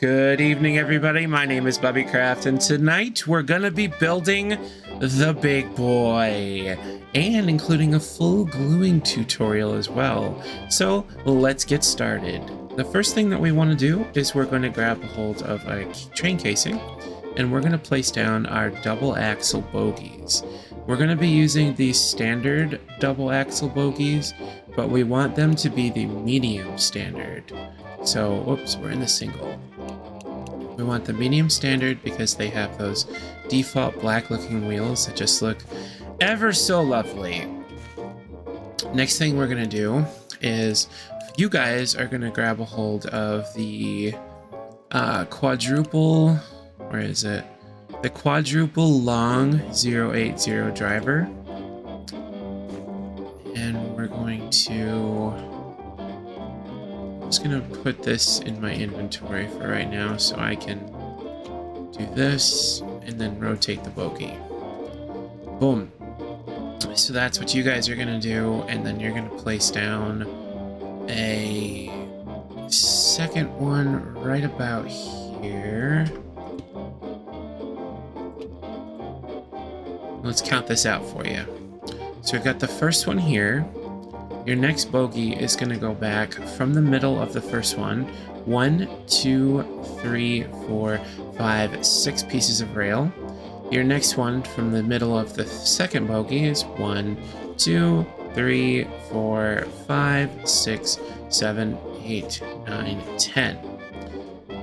Good evening, everybody. My name is Bubby Craft, and tonight we're gonna be building the big boy, and including a full gluing tutorial as well. So let's get started. The first thing that we want to do is we're going to grab a hold of a train casing, and we're going to place down our double axle bogies. We're going to be using the standard double axle bogies, but we want them to be the medium standard. So, whoops, we're in the single. We want the medium standard because they have those default black looking wheels that just look ever so lovely. Next thing we're going to do is you guys are going to grab a hold of the quadruple, where is it? The quadruple long 080 driver. And we're going to, I'm just going to put this in my inventory for right now so I can do this and then rotate the bogie. Boom. So that's what you guys are going to do, and then you're going to place down a second one right about here. Let's count this out for you. So we've got the first one here. Your next bogie is going to go back from the middle of the first one. 1, 2, 3, 4, 5, 6 pieces of rail. Your next one from the middle of the second bogie is 1, 2, 3, 4, 5, 6, 7, 8, 9, 10.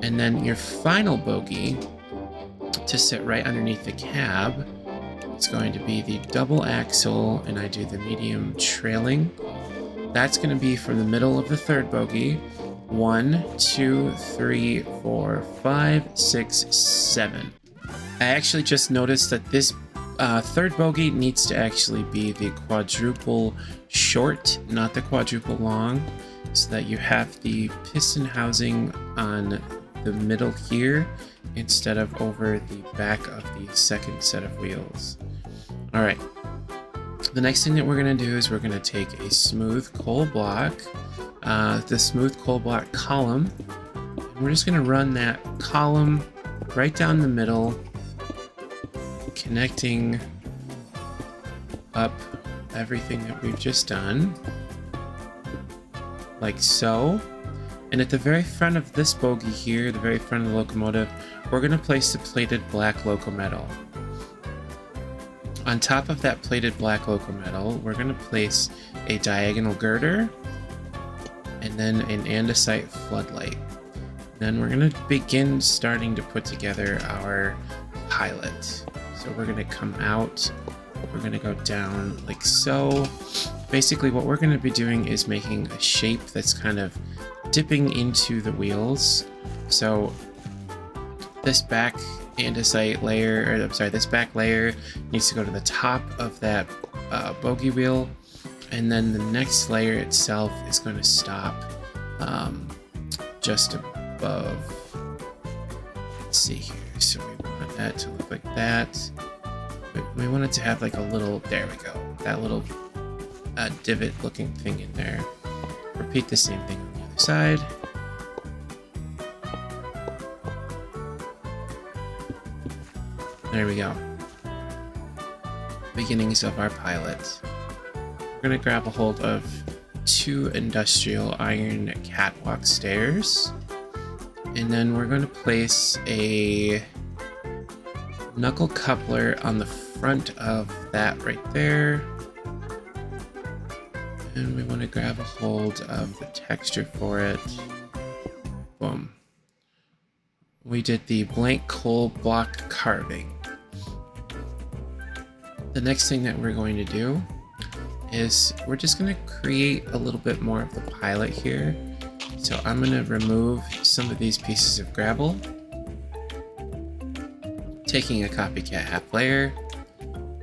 And then your final bogie to sit right underneath the cab is going to be the double axle, and I do the medium trailing. That's going to be from the middle of the third bogie. 1, 2, 3, 4, 5, 6, 7. I actually just noticed that this third bogie needs to actually be the quadruple short, not the quadruple long, so that you have the piston housing on the middle here instead of over the back of the second set of wheels. All right. The next thing that we're going to do is we're going to take a smooth coal block, the smooth coal block column, and we're just going to run that column right down the middle, connecting up everything that we've just done, like so. And at the very front of this bogie here, the very front of the locomotive, we're going to place the plated black loco metal. On top of that plated black loco metal, we're going to place a diagonal girder and then an andesite floodlight. Then we're going to begin starting to put together our pilot. So we're going to come out, we're going to go down like so. Basically what we're going to be doing is making a shape that's kind of dipping into the wheels. So this back andesite layer, or I'm sorry, this back layer needs to go to the top of that bogie wheel, and then the next layer itself is going to stop just above. Let's see here. So we want that to look like that. We want it to have like a little, there we go, that little divot looking thing in there. Repeat the same thing on the other side. There we go. Beginnings of our pilot. We're going to grab a hold of 2 industrial iron catwalk stairs. And then we're going to place a knuckle coupler on the front of that right there. And we want to grab a hold of the texture for it. Boom. We did the blank coal block carving. The next thing that we're going to do is we're just going to create a little bit more of the pilot here. So I'm going to remove some of these pieces of gravel, taking a copycat half layer,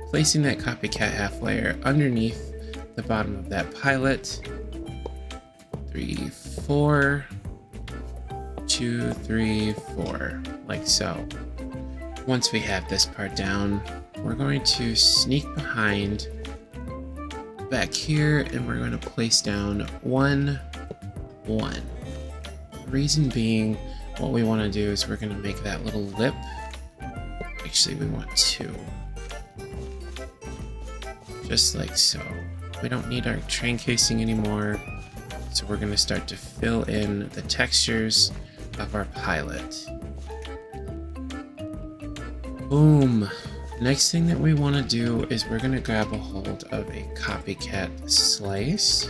placing that copycat half layer underneath the bottom of that pilot. 3, 4, 2, 3, 4, like so. Once we have this part down, we're going to sneak behind back here, and we're going to place down 1, 1. Reason being, what we want to do is we're going to make that little lip. Actually, we want 2. Just like so. We don't need our train casing anymore. So we're going to start to fill in the textures of our pilot. Boom. Next thing that we want to do is we're going to grab a hold of a copycat slice.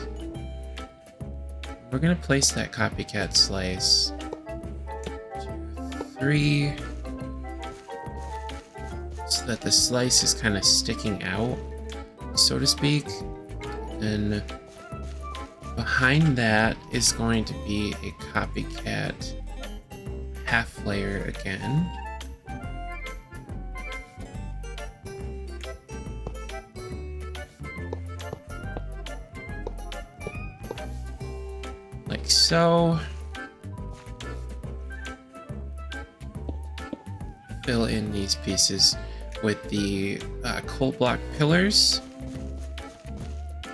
We're going to place that copycat slice 2, 3, so that the slice is kind of sticking out, so to speak. And behind that is going to be a copycat half layer again. Like so. Fill in these pieces with the coal block pillars.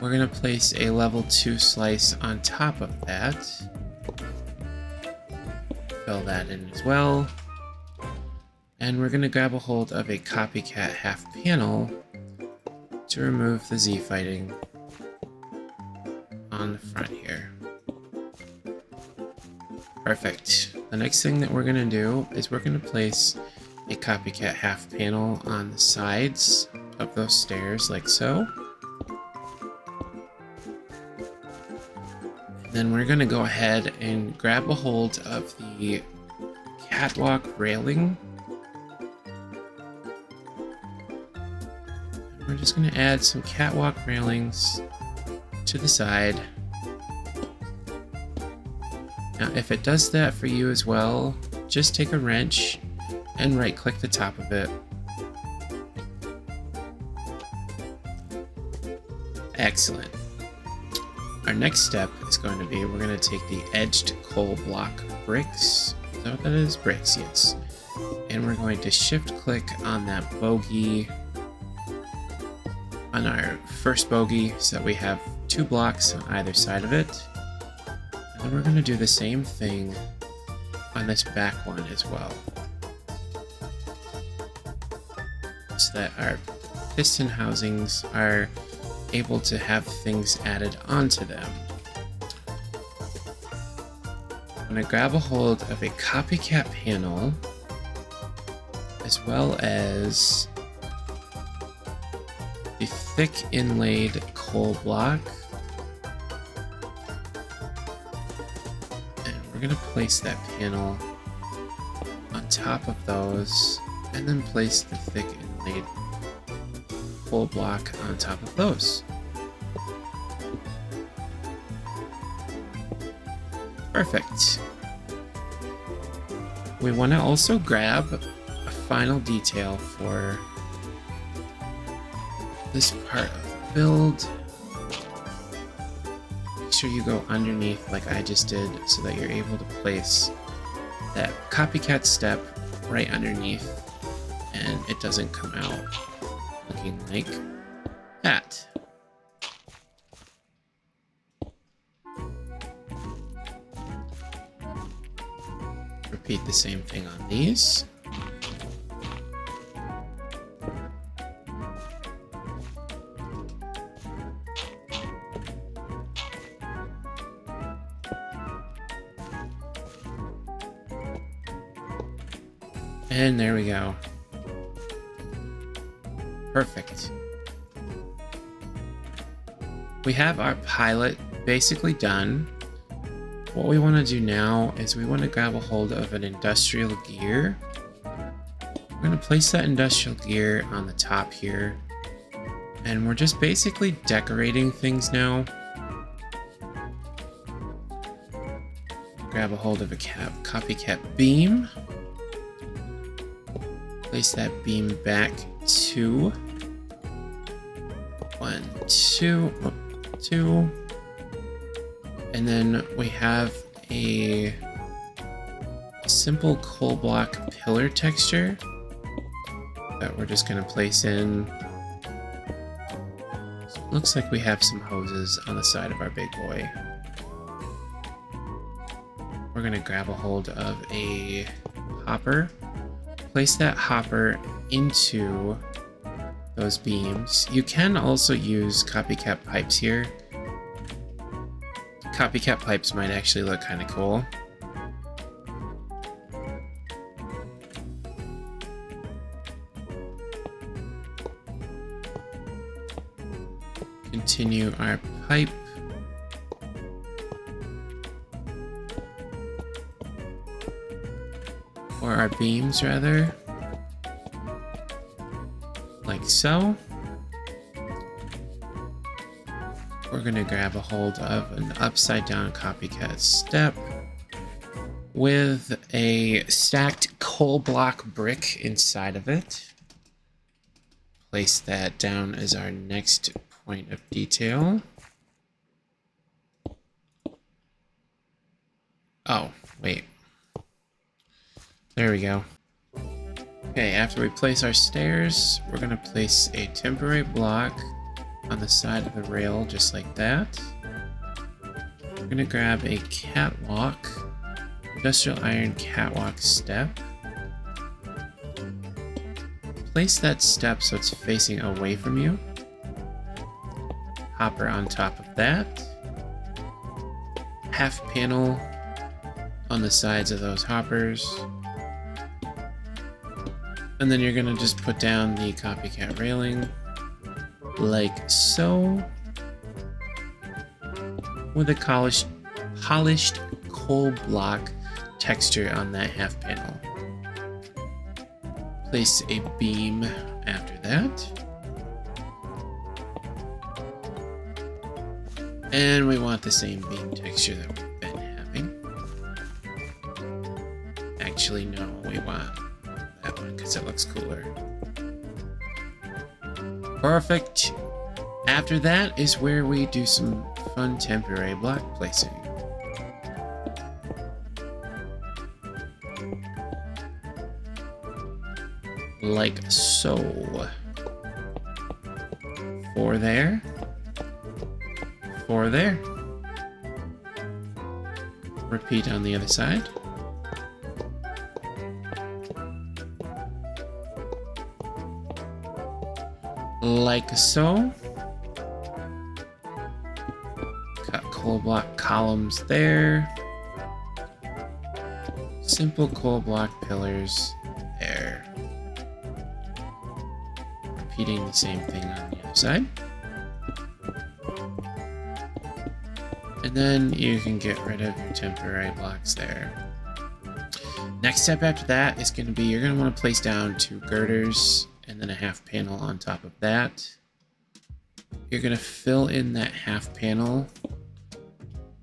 We're going to place a level 2 slice on top of that. Fill that in as well. And we're going to grab a hold of a copycat half panel to remove the Z fighting on the front here. Perfect. The next thing that we're going to do is we're going to place a copycat half panel on the sides of those stairs like so. Then we're going to go ahead and grab a hold of the catwalk railing. And we're just going to add some catwalk railings to the side. Now, if it does that for you as well, just take a wrench and right-click the top of it. Excellent. Our next step is going to be, we're going to take the edged coal block bricks. Is that what that is? Bricks, yes. And we're going to shift-click on that bogey, on our first bogey, so that we have 2 blocks on either side of it. And then we're going to do the same thing on this back one as well, so that our piston housings are able to have things added onto them. I'm going to grab a hold of a copycat panel, as well as the thick inlaid coal block. And we're going to place that panel on top of those, and then place the thick inlaid coal block on top of those. Perfect. We want to also grab a final detail for this part of the build. Make sure you go underneath like I just did, so that you're able to place that copycat step right underneath and it doesn't come out looking like that. Repeat the same thing on these. And there we go. Perfect. We have our pilot basically done. What we want to do now is we want to grab a hold of an industrial gear. We're going to place that industrial gear on the top here. And we're just basically decorating things now. Grab a hold of a copycat beam. Place that beam back 2. 1, 2, 2. And then we have a simple coal block pillar texture that we're just going to place in. So it looks like we have some hoses on the side of our big boy. We're we're going to grab a hold of a hopper, place that hopper into those beams. You can also use copycat pipes here. Copycat pipes might actually look kind of cool. Continue our pipe. Or our beams, rather. Like so. We're going to grab a hold of an upside down copycat step with a stacked coal block brick inside of it. Place that down as our next point of detail. Oh, wait. There we go. Okay, after we place our stairs, we're going to place a temporary block on the side of the rail, just like that. We're going to grab a catwalk, industrial iron catwalk step. Place that step so it's facing away from you. Hopper on top of that. Half panel on the sides of those hoppers. And then you're going to just put down the copycat railing like so, with a polished coal block texture on that half panel. Place a beam after that. And we want the same beam texture that we've been having. Actually, no, we want that one because it looks cooler. Perfect. After that is where we do some fun temporary block placing. Like so. 4 there. 4 there. Repeat on the other side. Like so. Got coal block columns there. Simple coal block pillars there. Repeating the same thing on the other side. And then you can get rid of your temporary blocks there. Next step after that is going to be, you're going to want to place down 2 girders and then a half panel on top of that. You're going to fill in that half panel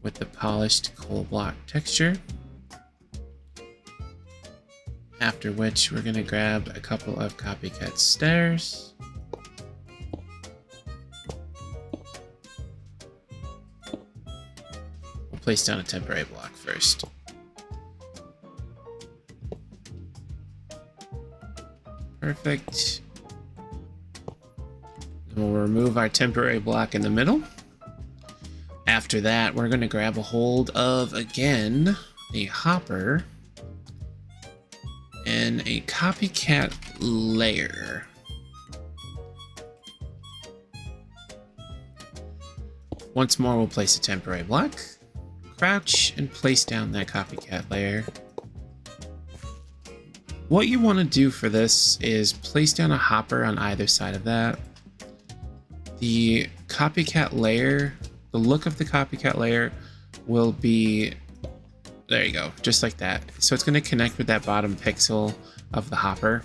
with the polished coal block texture. After which we're going to grab a couple of copycat stairs. We'll place down a temporary block first. Perfect. We'll remove our temporary block in the middle. After that, we're going to grab a hold of, again, a hopper and a copycat layer. Once more, we'll place a temporary block, crouch, and place down that copycat layer. What you want to do for this is place down a hopper on either side of that. The copycat layer, the look of the copycat layer will be, there you go, just like that. So it's going to connect with that bottom pixel of the hopper.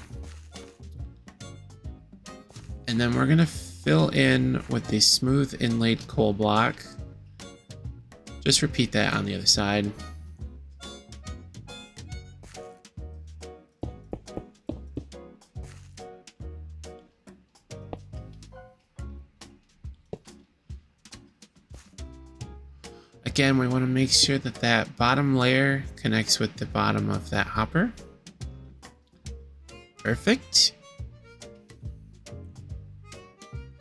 And then we're going to fill in with the smooth inlaid coal block. Just repeat that on the other side. Again, we want to make sure that that bottom layer connects with the bottom of that hopper. Perfect.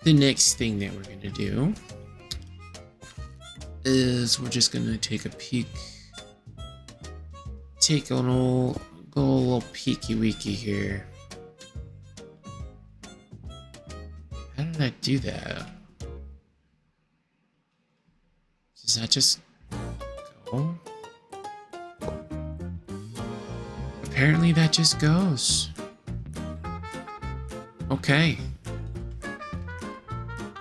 The next thing that we're going to do is we're just going to take a peek take a little peeky weeky here. How did I do that? Does that just go? Apparently that just goes. Okay.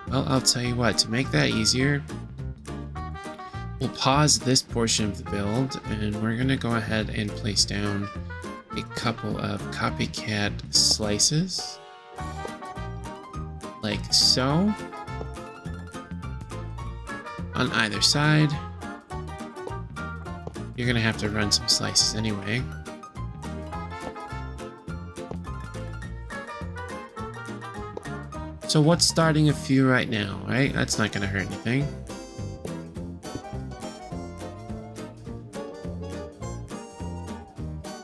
Well, I'll tell you what, to make that easier, we'll pause this portion of the build, and we're gonna go ahead and place down a couple of copycat slices, like so, on either side. You're gonna have to run some slices anyway. So what's starting a few right now, right? That's not gonna hurt anything.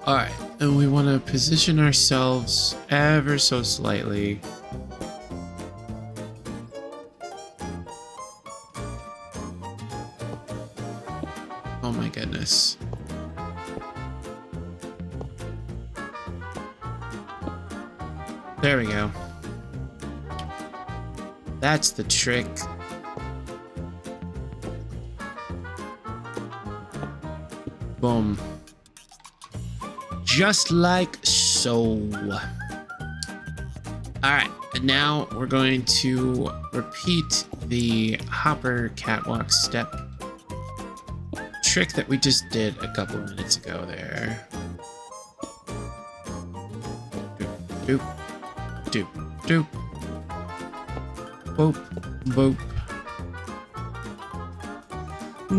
Alright, and we want to position ourselves ever so slightly. Oh my goodness. There we go. That's the trick. Boom. Just like so. Alright, and now we're going to repeat the hopper catwalk step trick that we just did a couple minutes ago there. Doop, doop, doop, doop. Boop, boop.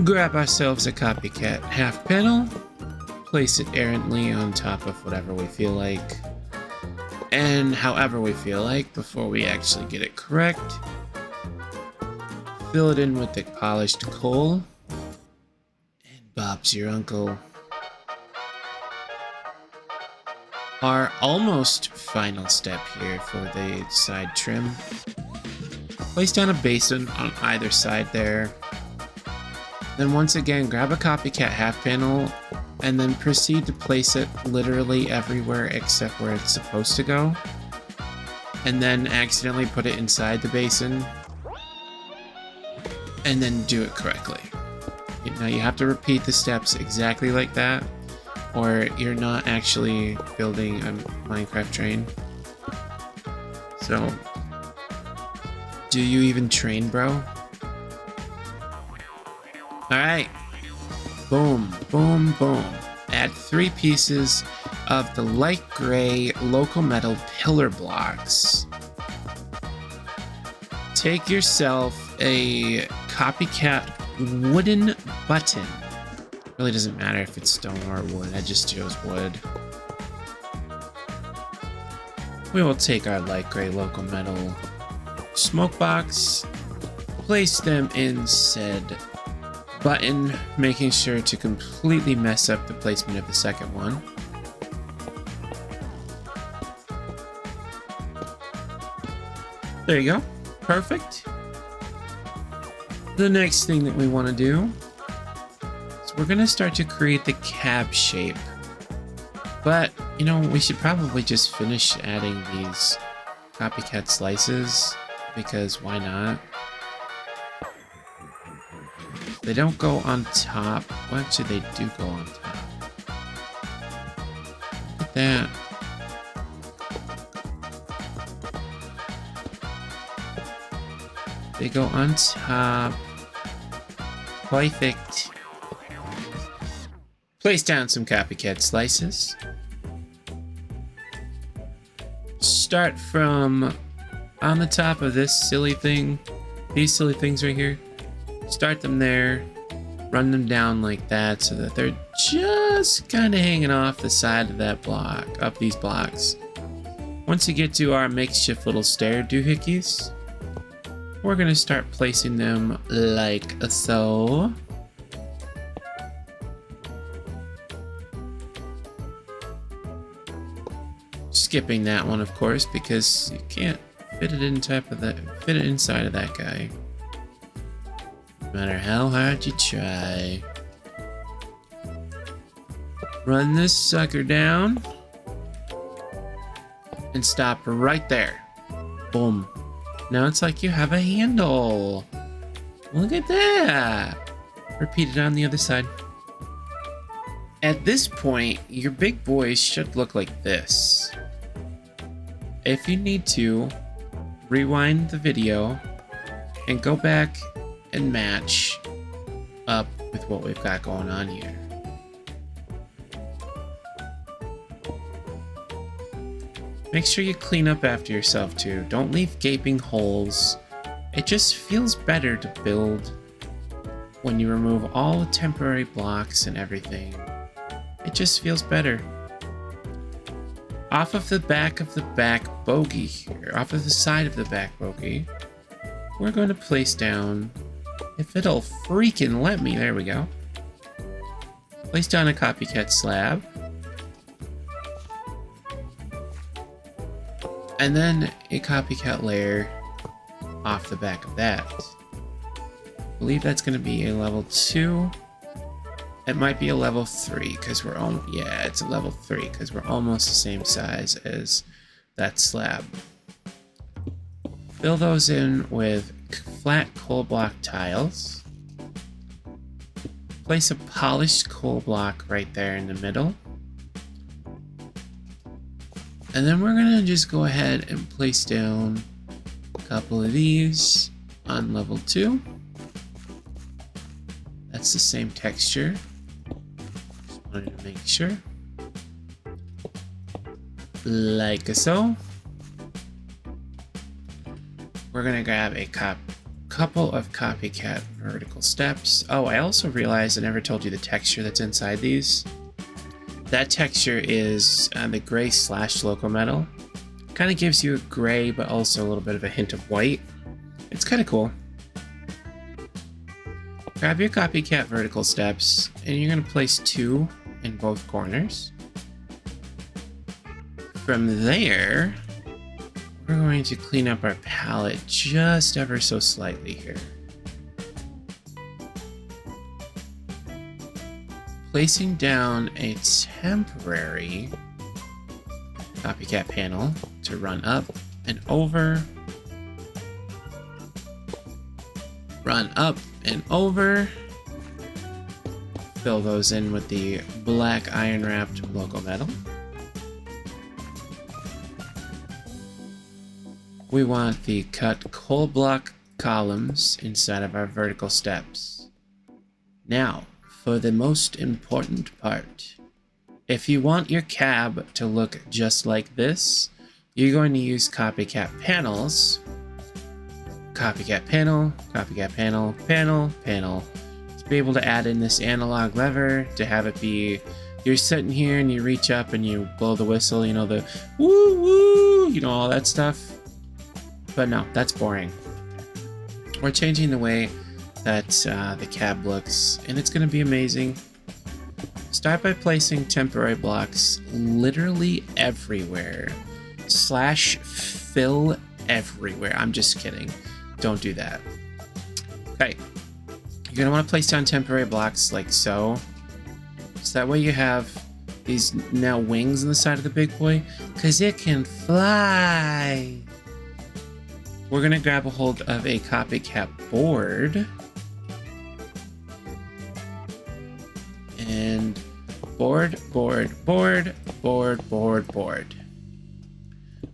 Grab ourselves a copycat half panel, place it errantly on top of whatever we feel like, and however we feel like before we actually get it correct. Fill it in with the polished coal, and Bob's your uncle. Our almost final step here for the side trim. Place down a basin on either side there. Then once again, grab a copycat half panel and then proceed to place it literally everywhere except where it's supposed to go. And then accidentally put it inside the basin. And then do it correctly. Now you have to repeat the steps exactly like that, or you're not actually building a Minecraft train. So, do you even train, bro? Alright. Boom, boom, boom. Add 3 pieces of the light gray Locomotive pillar blocks. Take yourself a copycat wooden button. Really doesn't matter if it's stone or wood, I just chose wood. We will take our light gray Locomotive smoke box, place them in said button, making sure to completely mess up the placement of the second one. There you go. Perfect. The next thing that we want to do is we're going to start to create the cab shape. But, you know, we should probably just finish adding these copycat slices, because why not? They don't go on top. Well, actually, they do go on top. Look at that. They go on top. Perfect. Place down some copycat slices. Start from on the top of this silly thing. These silly things right here. Start them there. Run them down like that so that they're just kind of hanging off the side of that block, up these blocks. Once you get to our makeshift little stair doohickeys, we're going to start placing them like so. Skipping that one, of course, because you can't fit it inside of that guy. No matter how hard you try. Run this sucker down. And stop right there. Boom. Now it's like you have a handle. Look at that. Repeat it on the other side. At this point, your big boys should look like this. If you need to, rewind the video and go back and match up with what we've got going on here. Make sure you clean up after yourself too. Don't leave gaping holes. It just feels better to build when you remove all the temporary blocks and everything. It just feels better. Off of the back bogey here, off of the side of the back bogey, we're going to place down, if it'll freaking let me, there we go. Place down a copycat slab. And then a copycat layer off the back of that. I believe that's going to be a level 2. It might be a level 3 because we're almost, yeah, it's a level 3 because we're almost the same size as that slab. Fill those in with flat coal block tiles. Place a polished coal block right there in the middle. And then we're gonna just go ahead and place down a couple of these on level 2. That's the same texture. Just wanted to make sure. Like so. We're gonna grab a couple of copycat vertical steps. Oh, I also realized I never told you the texture that's inside these. That texture is the gray / locomotive. Kind of gives you a gray, but also a little bit of a hint of white. It's kind of cool. Grab your copycat vertical steps, and you're going to place 2 in both corners. From there, we're going to clean up our palette just ever so slightly here. Placing down a temporary copycat panel to run up and over. Run up and over. Fill those in with the black iron wrapped locomotive. We want the cut coal block columns inside of our vertical steps. Now, for the most important part. If you want your cab to look just like this, you're going to use copycat panels. Copycat panel, copycat panel, panel, panel. To be able to add in this analog lever, to have it be, you're sitting here and you reach up and you blow the whistle, you know, the woo woo, you know, all that stuff. But no, that's boring. We're changing the way that the cab looks, and it's going to be amazing. Start by placing temporary blocks literally everywhere. /fill everywhere. I'm just kidding. Don't do that. Okay. You're going to want to place down temporary blocks like so. So that way you have these now wings on the side of the big boy, because it can fly. We're going to grab a hold of a copycat board. And board.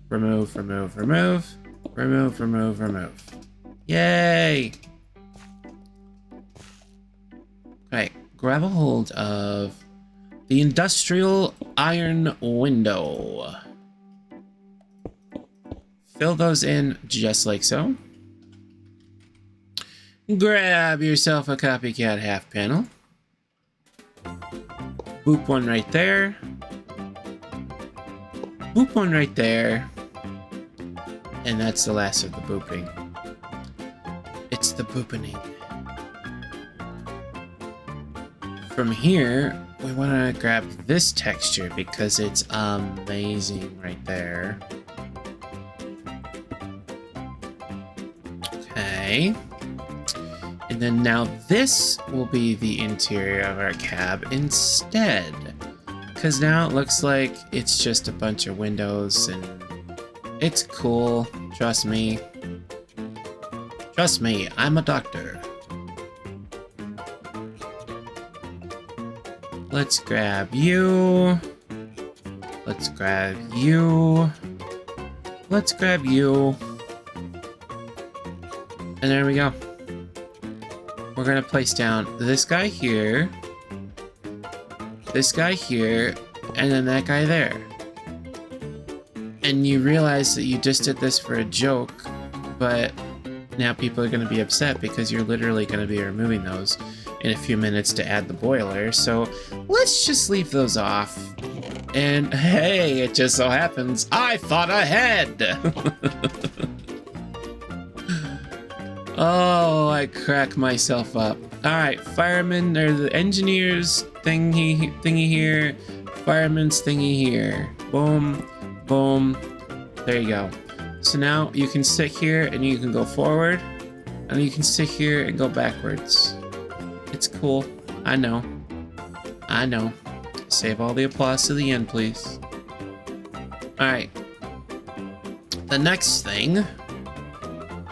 Remove. Yay! Okay, grab a hold of the industrial iron window. Fill those in just like so. Grab yourself a copycat half panel. Boop one right there. Boop one right there. And that's the last of the booping. It's the boopening. From here, we want to grab this texture because it's amazing right there. Okay. And then now this will be the interior of our cab instead. because now it looks like it's just a bunch of windows, and it's cool. Trust me. Trust me, I'm a doctor. Let's grab you. Let's grab you. Let's grab you. And there we go. We're gonna place down this guy here, this guy here, and then that guy there. And you realize that you just did this for a joke, but now people are gonna be upset because you're literally gonna be removing those in a few minutes to add the boiler. So let's just leave those off. And hey, it just so happens I thought ahead. Oh, I crack myself up. All right, firemen or the engineers thingy here, fireman's thingy here. Boom, boom. There you go. So now you can sit here and you can go forward, and you can sit here and go backwards. It's cool. I know. I know. Save all the applause to the end, please. All right. The next thing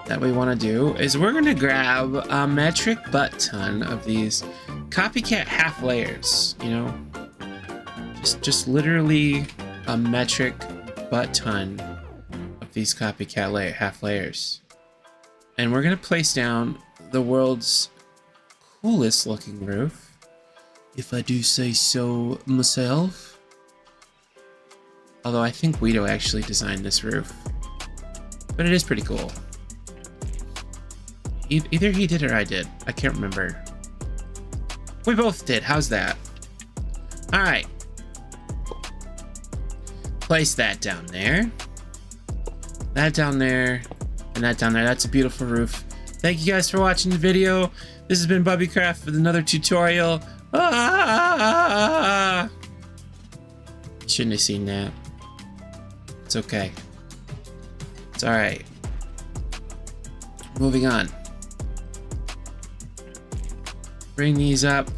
that we want to do is we're going to grab a metric butt ton of these copycat half layers, you know, just literally a metric butt ton of these copycat half layers. And we're going to place down the world's coolest looking roof, if I do say so myself. Although I think Guido actually designed this roof, but it is pretty cool. Either he did or I did. I can't remember. We both did. How's that? All right. Place that down there. That down there. And that down there. That's a beautiful roof. Thank you guys for watching the video. This has been Bubby Craft with another tutorial. Ah! Shouldn't have seen that. It's okay. It's all right. Moving on. Bring these up.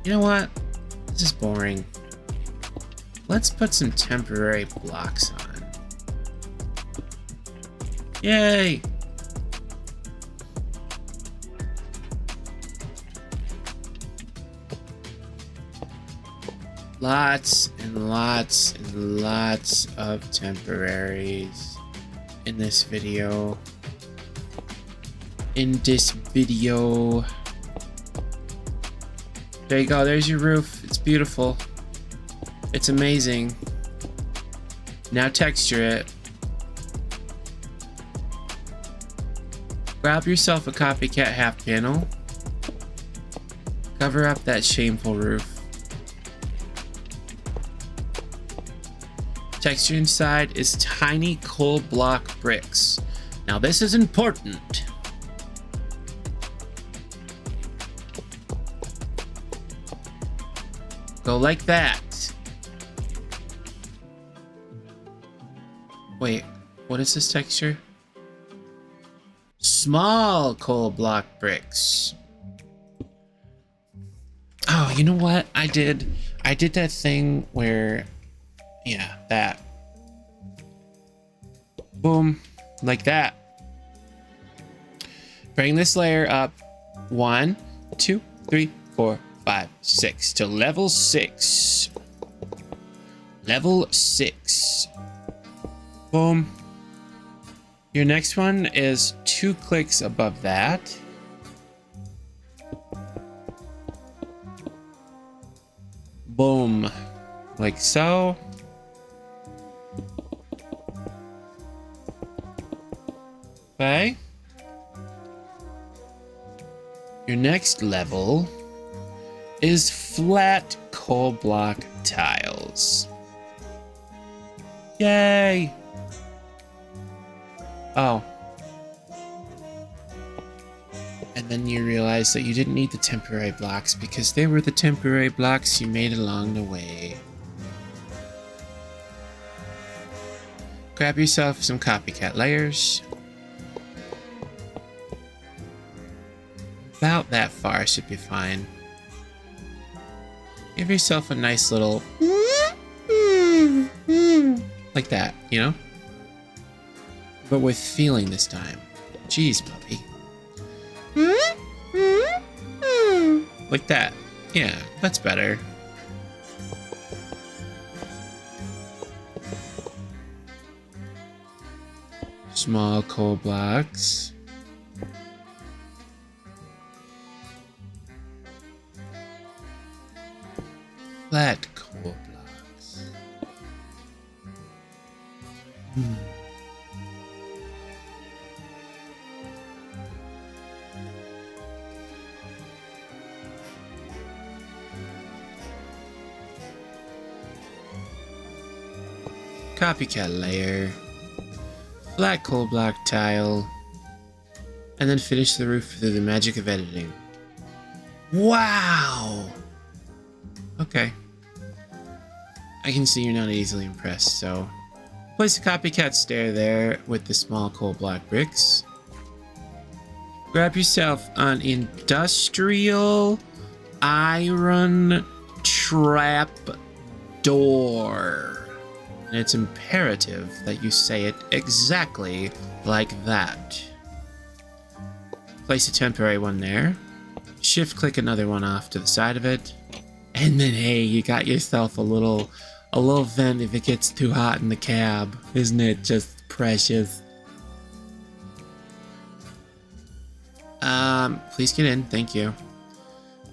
You know what? This is boring. Let's put some temporary blocks on. Yay! Lots and lots and lots of temporaries in this video. There you go, there's your roof. It's beautiful. It's amazing. Now texture it. Grab yourself a copycat half panel. Cover up that shameful roof. Texture inside is tiny coal block bricks. Now this is important. Go like that. Wait, what is this texture? Small coal block bricks. Oh, you know what? I did that thing where, yeah, that. Boom, like that. Bring this layer up 1, 2, 3, 4, 5, 6 to level 6. Level 6. Boom. Your next one is 2 clicks above that. Boom. Like so. Okay. Your next level is flat coal block tiles. Yay! Oh. And then you realize that you didn't need the temporary blocks because they were the temporary blocks you made along the way. Grab yourself some copycat layers. About that far should be fine. Give yourself a nice little like that, you know? But with feeling this time. Jeez, Bubby. Like that. Yeah, that's better. Small coal blocks. Flat coal blocks. Copycat layer. Flat coal block tile. And then finish the roof through the magic of editing. Wow! Okay. I can see you're not easily impressed, so... Place a copycat stair there with the small coal block bricks. Grab yourself an industrial iron trap door. And it's imperative that you say it exactly like that. Place a temporary one there. Shift click another one off to the side of it. And then hey, you got yourself a little vent if it gets too hot in the cab. Isn't it just precious? Please get in, thank you.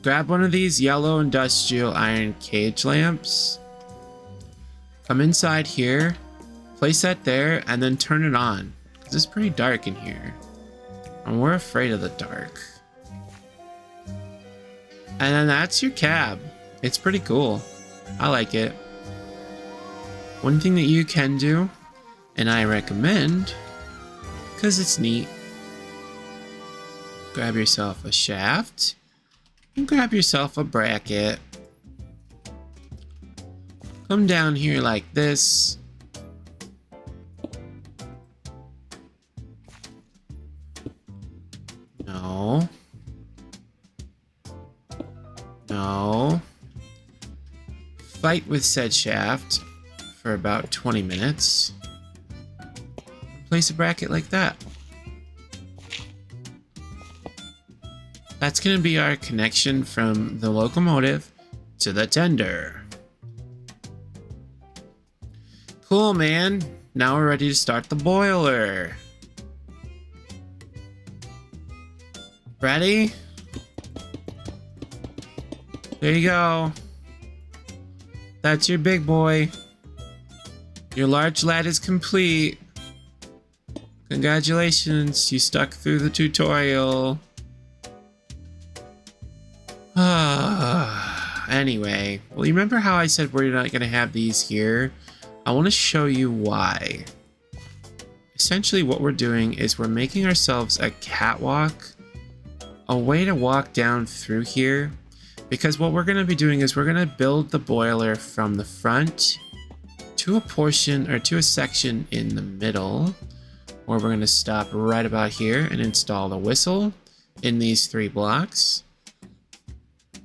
Grab one of these yellow industrial iron cage lamps. Come inside here, place that there, and then turn it on. Because it's pretty dark in here. And we're afraid of the dark. And then that's your cab. It's pretty cool. I like it. One thing that you can do, and I recommend, because it's neat, grab yourself a shaft, and grab yourself a bracket. Come down here like this. No. No. Fight with said shaft for about 20 minutes. Place a bracket like that. That's going to be our connection from the locomotive to the tender. Cool, man. Now we're ready to start the boiler. Ready? There you go. That's your big boy. Your large lad is complete. Congratulations, you stuck through the tutorial. Anyway, well, you remember how I said we're not going to have these here? I want to show you why. Essentially what we're doing is we're making ourselves a catwalk, a way to walk down through here, because what we're going to be doing is we're going to build the boiler from the front to a portion or to a section in the middle, where we're going to stop right about here and install the whistle in these 3 blocks.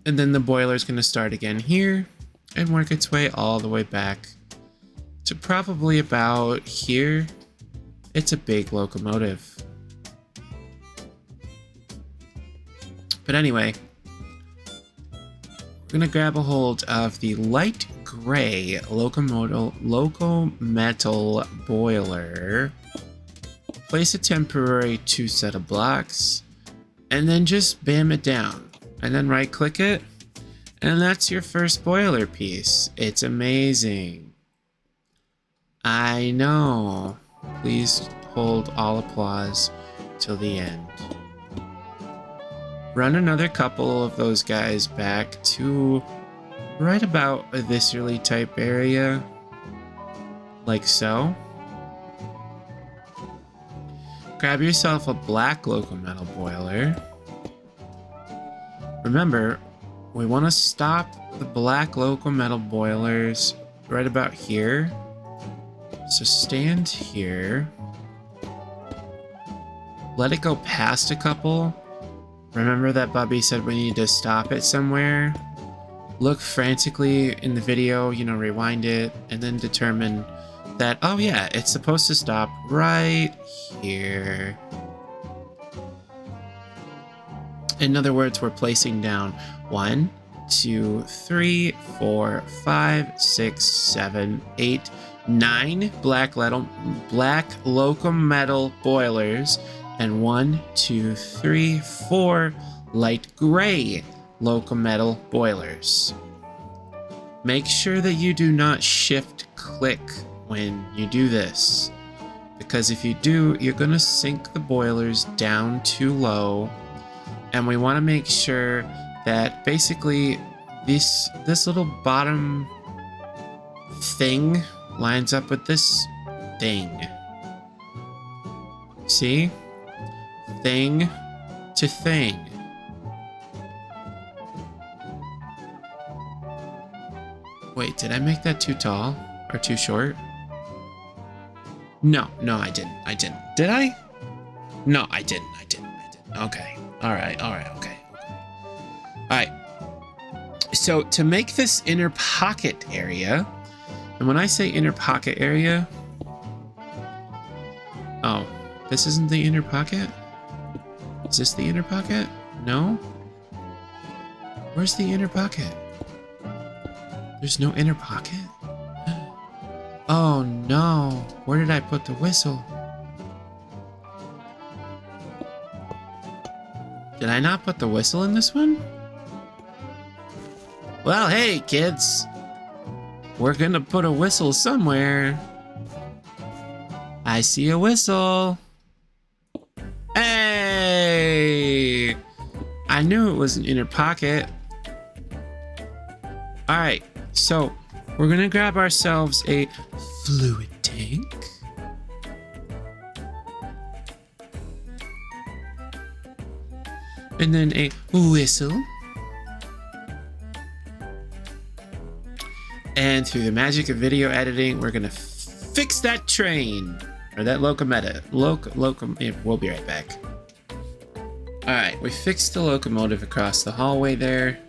And then the boiler is going to start again here and work its way all the way back to probably about here. It's a big locomotive. But anyway, we're going to grab a hold of the light gray locometal boiler, place a temporary 2 set of blocks, and then just bam it down. And then right click it, and that's your first boiler piece. It's amazing. I know. Please hold all applause till the end. Run another couple of those guys back to right about a viscerally type area, like so. Grab yourself a black locometal boiler. Remember, we want to stop the black locometal boilers right about here. So stand here. Let it go past a couple. Remember that Bubby said we need to stop it somewhere? look frantically in the video, you know, rewind it, and then determine that, oh yeah, it's supposed to stop right here. In other words, we're placing down 1, 2, 3, 4, 5, 6, 7, 8, 9 black locometal boilers, and 1, 2, 3, 4 light gray locometal boilers. Make sure that you do not shift click when you do this, because if you do, you're going to sink the boilers down too low. And we want to make sure that basically this little bottom thing lines up with this thing. See? Thing to thing. Wait, did I make that too tall or too short? No, I didn't. Did I? No, I didn't. Okay. All right, okay. All right. So to make this inner pocket area, and when I say inner pocket area, oh, this isn't the inner pocket? Is this the inner pocket? No? Where's the inner pocket? There's no inner pocket? Oh no, where did I put the whistle? Did I not put the whistle in this one? Well, hey, kids. We're gonna put a whistle somewhere. I see a whistle. Hey! I knew it was an inner pocket. Alright, so we're gonna grab ourselves a fluid tank. And then a whistle. And through the magic of video editing, we're gonna fix that train. Or that locomotive. We'll be right back. Alright, we fixed the locomotive across the hallway there.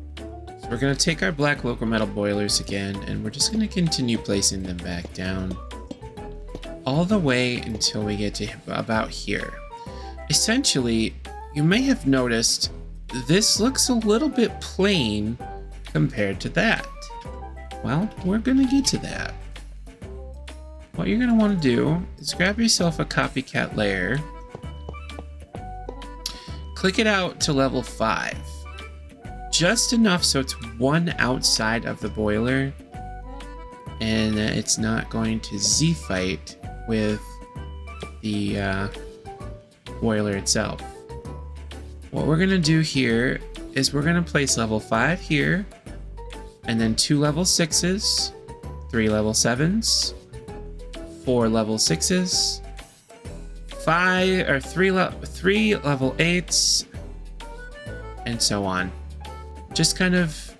So we're gonna take our black locometal boilers again, and we're just gonna continue placing them back down. All the way until we get to about here. Essentially, you may have noticed this looks a little bit plain compared to that. Well, we're gonna get to that. What you're gonna want to do is grab yourself a copycat layer, click it out to level 5, just enough so it's one outside of the boiler, and it's not going to Z-fight with the boiler itself. What we're gonna do here is we're gonna place level 5 here, and then 2 level 6s, 3 level 7s, 4 level 6s, 3 level 8s, and so on. Just kind of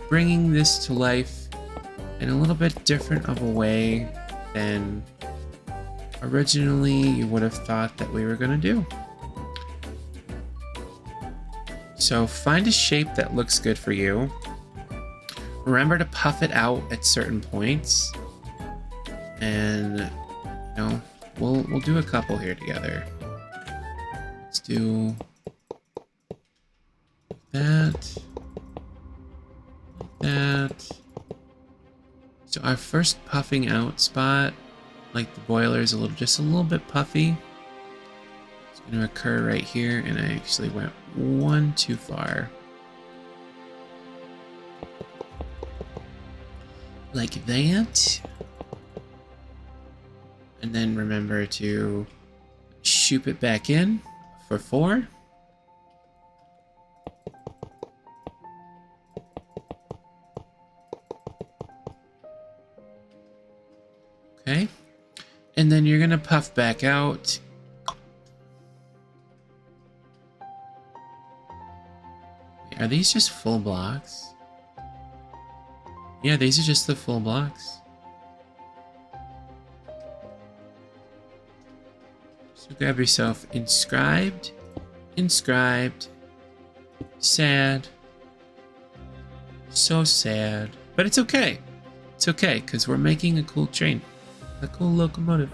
bringing this to life in a little bit different of a way than originally you would have thought that we were gonna do. So find a shape that looks good for you. Remember to puff it out at certain points. And, you know, we'll do a couple here together. Let's do that. That. So our first puffing out spot, like the boiler, is just a little bit puffy. It's going to occur right here, and I actually went one too far. Like that. And then remember to shoop it back in for 4. Okay. And then you're gonna puff back out. Are these just full blocks? Yeah, these are just the full blocks. So grab yourself inscribed, sad, So sad. But it's okay. It's okay, because we're making a cool train. A cool locomotive.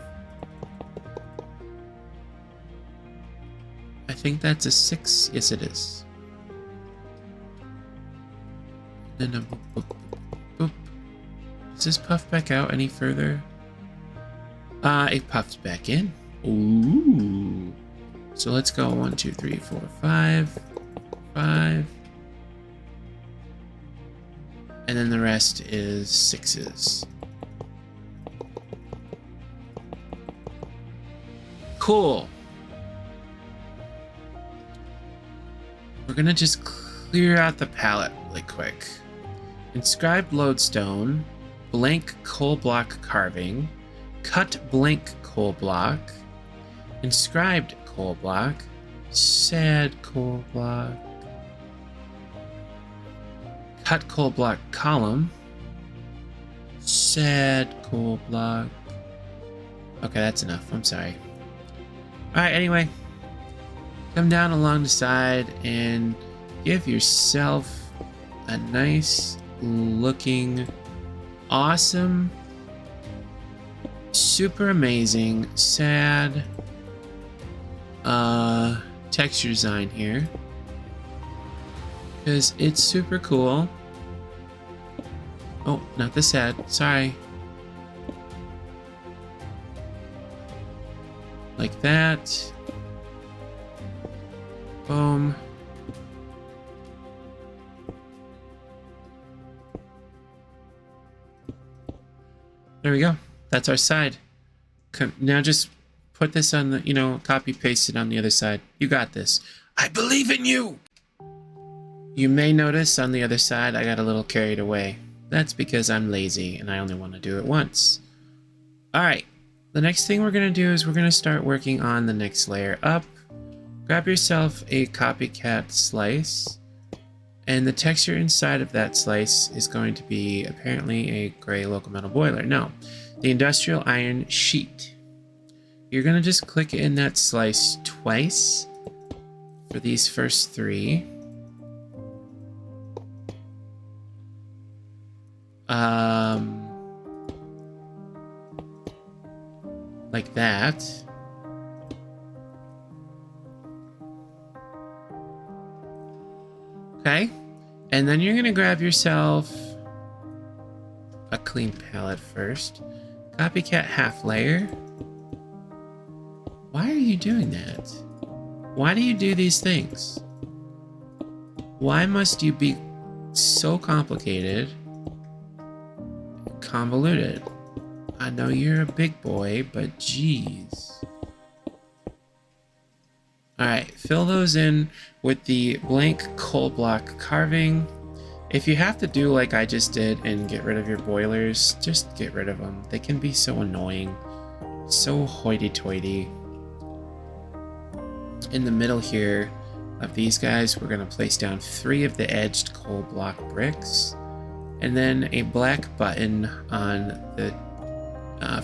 I think that's a 6. Yes, it is. And then a boop, boop, boop, boop. Does this puff back out any further? It puffs back in. Ooh. So let's go 1, 2, 3, 4, 5. 5. And then the rest is 6s. Cool. We're gonna just clear out the palette really quick. Inscribed lodestone, blank coal block carving, cut blank coal block, inscribed coal block, sad coal block, cut coal block column, sad coal block. Okay, that's enough. I'm sorry. Alright, anyway. Come down along the side and give yourself a nice looking, awesome, super amazing, sad texture design here. Because it's super cool. Oh, not the sad. Sorry. Like that. Boom. There we go. That's our side. Now just put this on the, copy paste it on the other side. You got this. I believe in you! You may notice on the other side I got a little carried away. That's because I'm lazy and I only want to do it once. Alright, the next thing we're going to do is we're going to start working on the next layer up. Grab yourself a copycat slice, and the texture inside of that slice is going to be apparently a gray locomotive boiler. No, the industrial iron sheet. You're going to just click in that slice twice for these first 3. Like that. Okay, and then you're gonna grab yourself a clean palette first. Copycat half layer. Why are you doing that? Why do you do these things? Why must you be so complicated? Convoluted. I know you're a big boy, but geez. Alright, fill those in with the blank coal block carving. If you have to do like I just did and get rid of your boilers, just get rid of them. They can be so annoying, so hoity-toity. In the middle here of these guys, we're going to place down 3 of the edged coal block bricks, and then a black button on the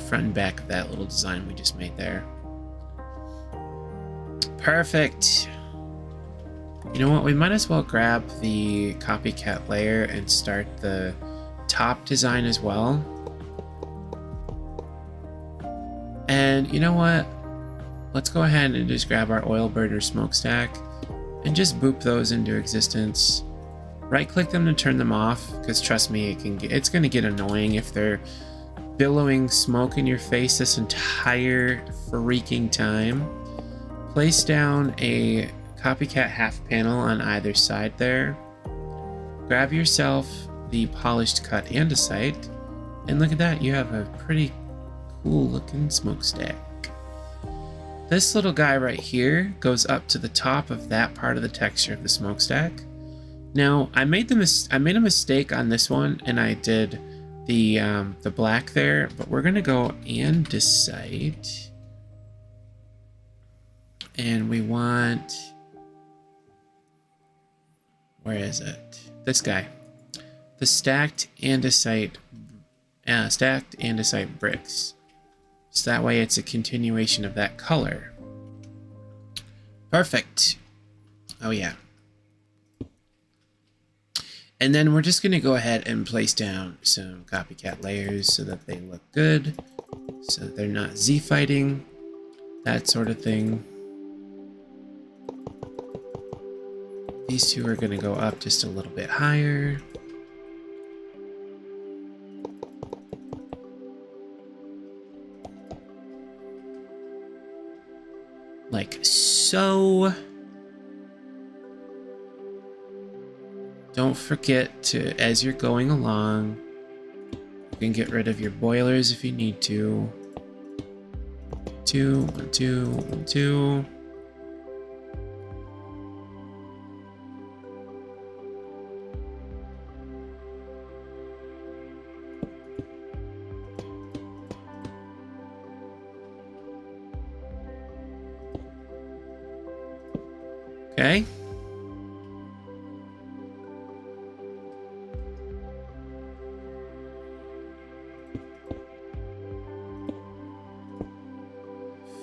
front and back of that little design we just made there. Perfect. You know what? We might as well grab the copycat layer and start the top design as well. And you know what? Let's go ahead and just grab our oil burner smokestack and just boop those into existence. Right click them to turn them off, because trust me, it's going to get annoying if they're billowing smoke in your face this entire freaking time. Place down a copycat half panel on either side there. Grab yourself the polished cut andesite, and look at that, you have a pretty cool looking smokestack. This little guy right here goes up to the top of that part of the texture of the smokestack. Now, I made a mistake on this one, and I did the black there, but we're gonna go andesite, and we want, where is it? This guy, the stacked andesite bricks. So that way it's a continuation of that color. Perfect. Oh yeah. And then we're just going to go ahead and place down some copycat layers so that they look good, so that they're not Z-fighting, that sort of thing. These two are going to go up just a little bit higher. Like so. Don't forget to, as you're going along, you can get rid of your boilers if you need to. 2, 1, 2, 1, 2. Okay.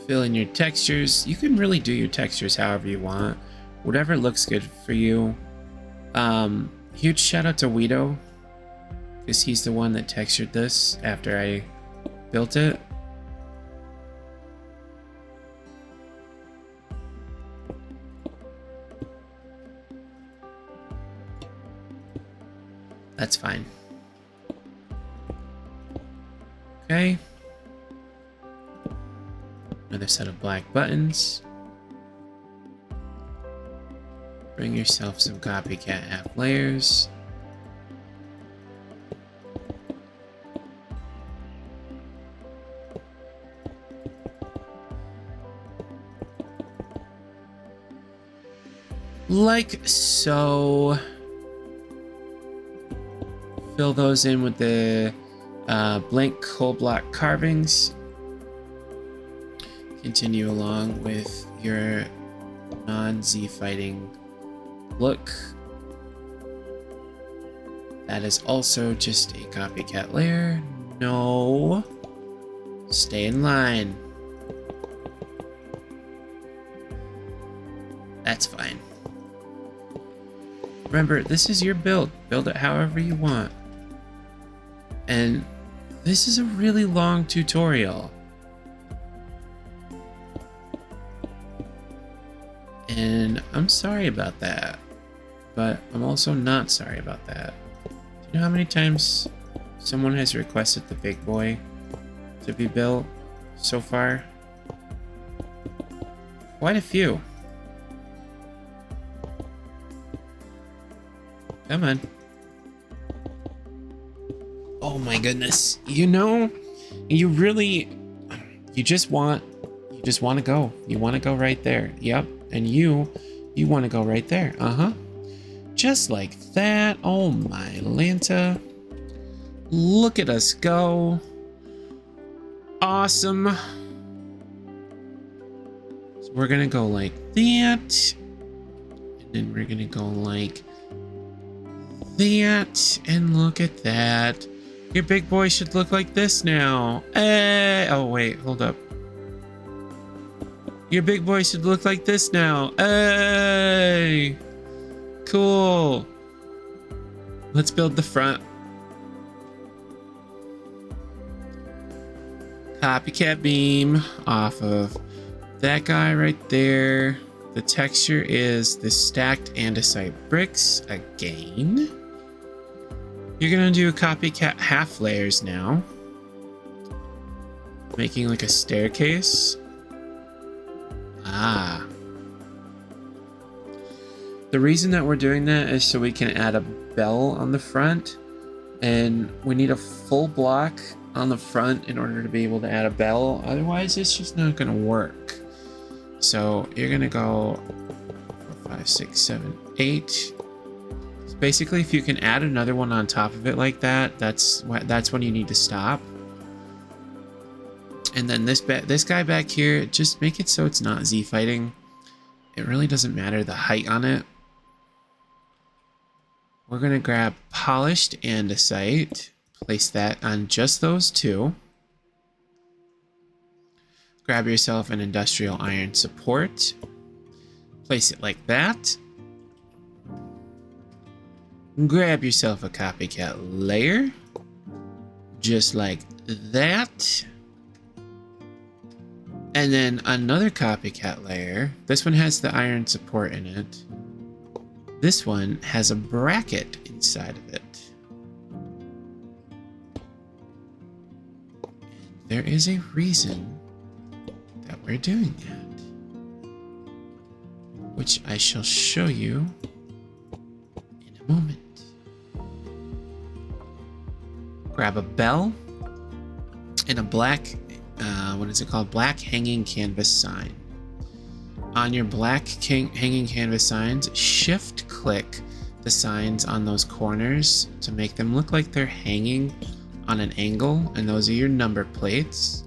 Fill in your textures. You can really do your textures however you want. Whatever looks good for you. Huge shout out to Weedo, because he's the one that textured this after I built it. That's fine. Okay. Another set of black buttons. Bring yourself some copycat half layers. Like so. Fill those in with the blank coal block carvings. Continue along with your non-Z fighting look. That is also just a copycat layer. No. Stay in line. That's fine. Remember, this is your build. Build it however you want. And this is a really long tutorial. And I'm sorry about that. But I'm also not sorry about that. Do you know how many times someone has requested the big boy to be built so far? Quite a few. Come on. Oh my goodness. You know, you just want to go. You want to go right there. Yep. And you want to go right there. Uh-huh. Just like that. Oh my Lanta. Look at us go. Awesome. So we're gonna go like that. And then we're gonna go like that. And look at that. Your big boy should look like this now. Oh wait, hold up. Your big boy should look like this now. Hey! Cool. Let's build the front. Copycat beam off of that guy right there. The texture is the stacked andesite bricks again. You're gonna do copycat half layers now. Making like a staircase. Ah. The reason that we're doing that is so we can add a bell on the front, and we need a full block on the front in order to be able to add a bell. Otherwise, it's just not going to work. So you're going to go 4, 5, 6, 7, 8. So basically, if you can add another one on top of it like that, that's when you need to stop. And then this guy back here, just make it so it's not Z fighting. It really doesn't matter the height on it. We're going to grab polished andesite, place that on just those two. Grab yourself an industrial iron support. Place it like that. Grab yourself a copycat layer. Just like that. And then another copycat layer. This one has the iron support in it. This one has a bracket inside of it. And there is a reason that we're doing that, which I shall show you in a moment. Grab a bell and a black, what is it called? Black hanging canvas sign. On your black hanging canvas signs, shift click the signs on those corners to make them look like they're hanging on an angle, and those are your number plates.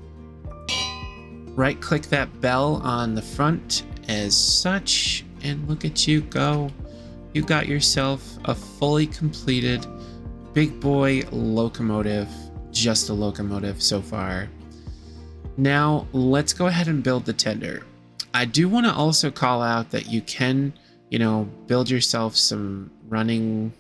Right click that bell on the front as such, and look at you go. You got yourself a fully completed big boy locomotive, just a locomotive so far. Now let's go ahead and build the tender. I do want to also call out that you can, build yourself some running,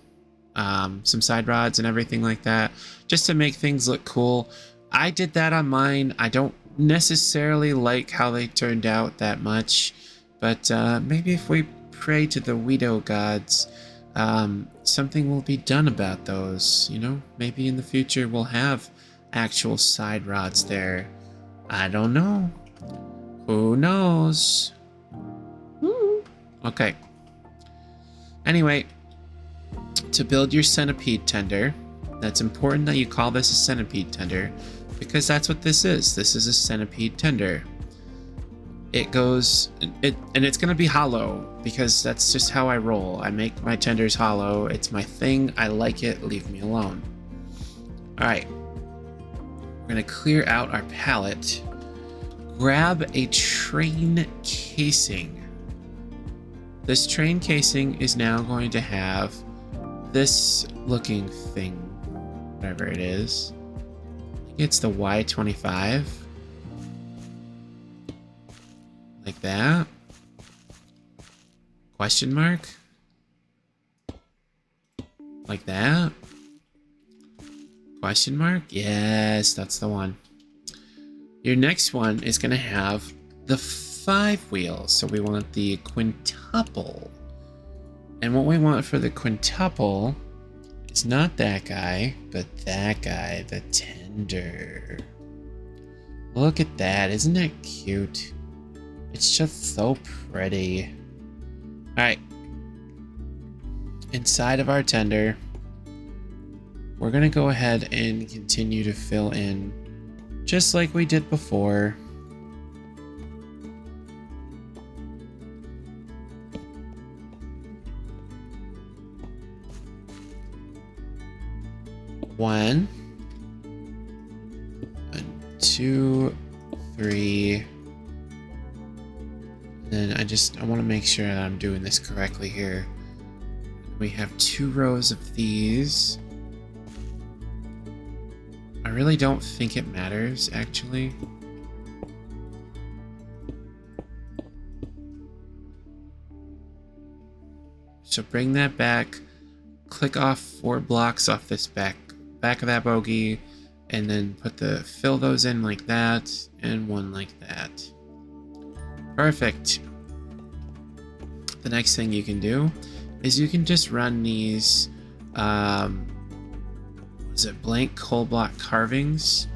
some side rods and everything like that, just to make things look cool. I did that on mine. I don't necessarily like how they turned out that much, but maybe if we pray to the Widow gods, something will be done about those. Maybe in the future we'll have actual side rods there. I don't know. Who knows? Okay. Anyway, to build your centipede tender, that's important that you call this a centipede tender, because that's what this is. This is a centipede tender. And it's going to be hollow, because that's just how I roll. I make my tenders hollow. It's my thing. I like it. Leave me alone. All right. We're going to clear out our palette. Grab a train casing. This train casing is now going to have this looking thing, whatever it is. I think it's the Y25. Like that. Question mark. Like that. Question mark. Yes, that's the one. Your next one is going to have the 5 wheels. So we want the quintuple. And what we want for the quintuple is not that guy, but that guy, the tender. Look at that. Isn't that cute? It's just so pretty. Alright. Inside of our tender, we're going to go ahead and continue to fill in just like we did before. One, 2, 3. And then I want to make sure that I'm doing this correctly here. We have 2 rows of these. I really don't think it matters, actually. So bring that back, click off 4 blocks off this back of that bogey, and then fill those in like that, and 1 like that. Perfect. The next thing you can do is you can just run these blank coal block carvings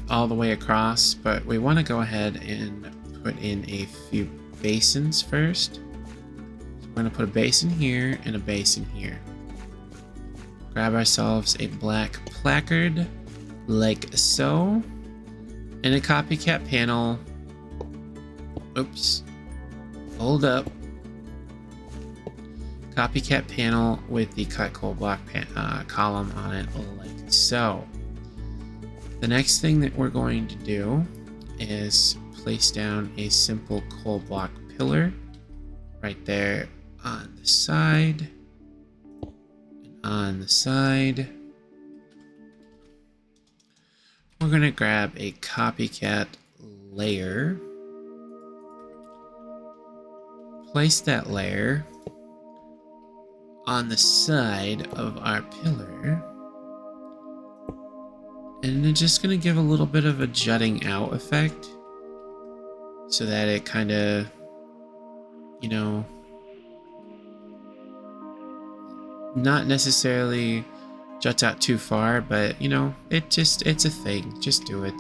all the way across, but we want to go ahead and put in a few basins first. So we're going to put a basin here and a basin here. Grab ourselves a black placard like so, and a copycat panel. Oops. Hold up. Copycat panel with the cut coal block column on it like so. The next thing that we're going to do is place down a simple coal block pillar right there on the side and on the side. We're going to grab a copycat layer, place that layer on the side of our pillar. And it's just going to give a little bit of a jutting out effect so that it kind of, you know, not necessarily juts out too far, but, you know, it's a thing. Just do it.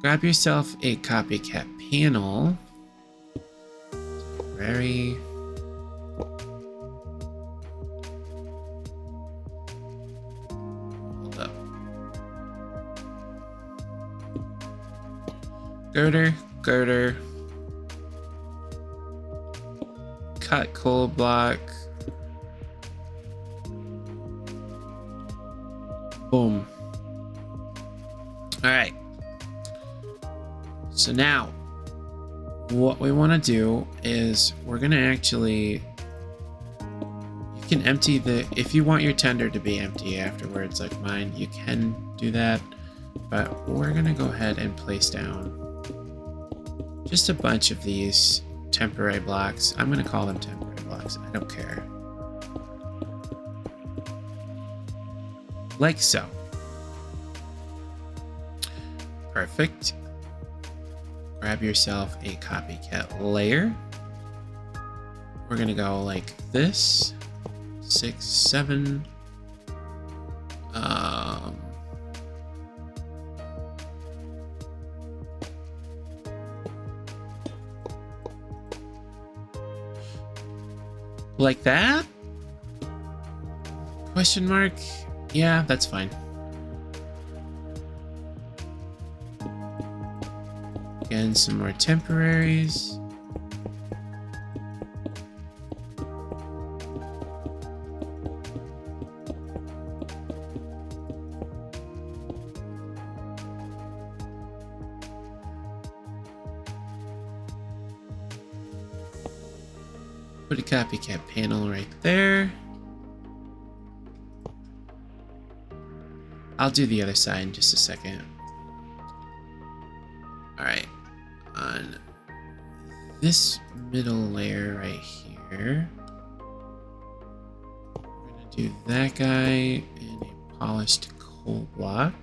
Grab yourself a copycat panel. Temporary. Hold up. Girder, girder. Cut coal block. Boom. All right. So now, what we want to do is we're going to actually, you can empty if you want your tender to be empty afterwards, like mine, you can do that. But we're going to go ahead and place down just a bunch of these temporary blocks. I'm going to call them temporary blocks. I don't care. Like so. Perfect. Grab yourself a copycat layer. We're going to go like this. 6, 7. Like that? Question mark? Yeah, that's fine. Again, some more temporaries. Put a copycat panel right there. I'll do the other side in just a second. Alright. On this middle layer right here, we're going to do that guy in a polished coal block.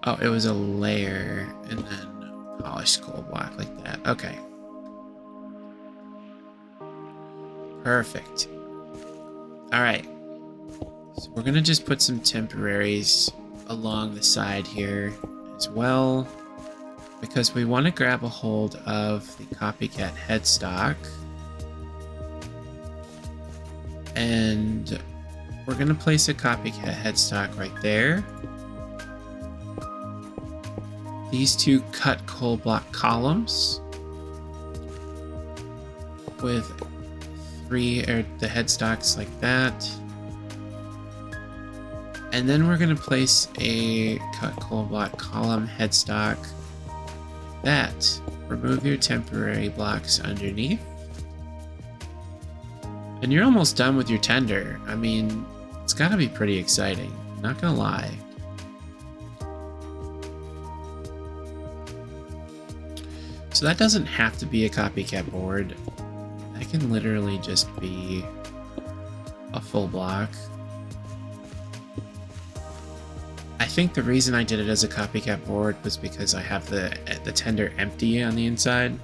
Oh, it was a layer and then polished coal block like that. Okay. Perfect. All right. So we're going to just put some temporaries along the side here as well, because we want to grab a hold of the copycat headstock. And we're going to place a copycat headstock right there. These two cut coal block columns with the headstocks like that. And then we're going to place a cut coal block column headstock like that. Remove your temporary blocks underneath. And you're almost done with your tender. I mean, it's got to be pretty exciting. Not going to lie. So that doesn't have to be a copycat board. That can literally just be a full block. I think the reason I did it as a copycat board was because I have the tender empty on the inside.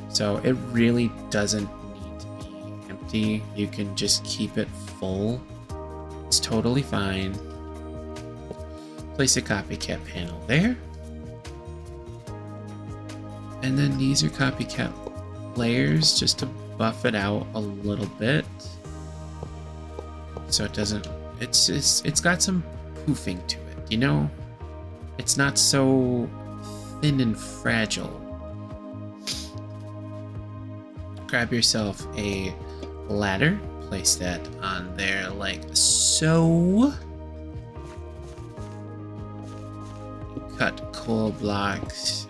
So it really doesn't need to be empty. You can just keep it full. It's totally fine. Place a copycat panel there. And then these are copycat layers just to buff it out a little bit. So it doesn't, it's got some poofing to it, you know? It's not so thin and fragile. Grab yourself a ladder, place that on there like so. Cut coal blocks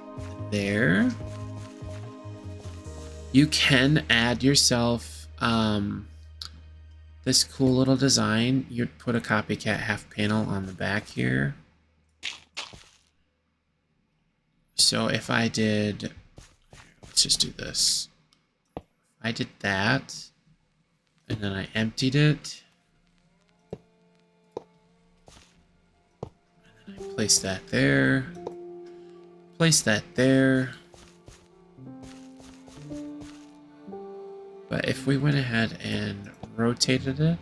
there. You can add yourself this cool little design. You'd put a copycat half panel on the back here. So if I did, let's just do this. I did that, and then I emptied it. And then I placed that there. Place that there. But if we went ahead and rotated it,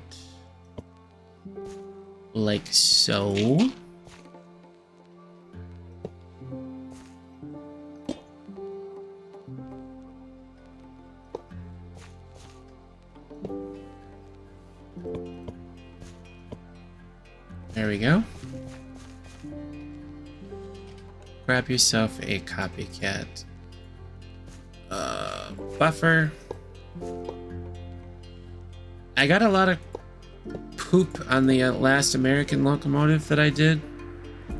like so. There we go. Grab yourself a copycat buffer. I got a lot of poop on the last American locomotive that I did,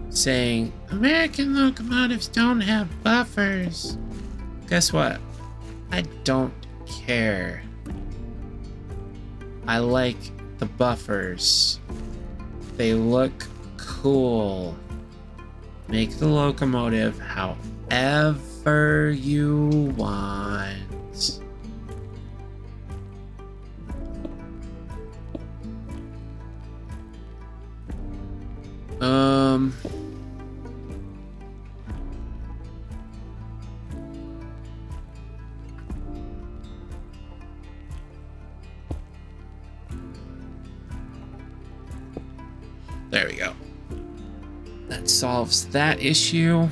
saying American locomotives don't have buffers. Guess what? I don't care. I like the buffers. They look cool. Make the locomotive however you want. There we go. That solves that issue.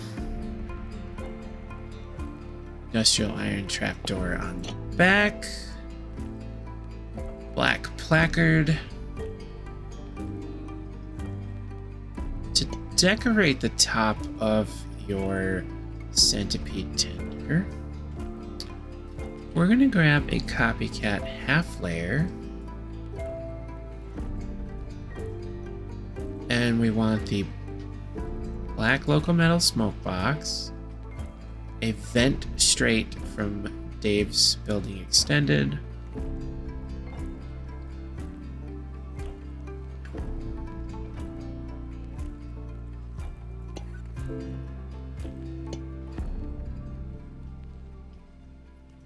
Industrial iron trapdoor on the back. Black placard. To decorate the top of your centipede tender, we're going to grab a copycat half layer. And we want the black locometal smoke box, a vent straight from Dave's Building Extended,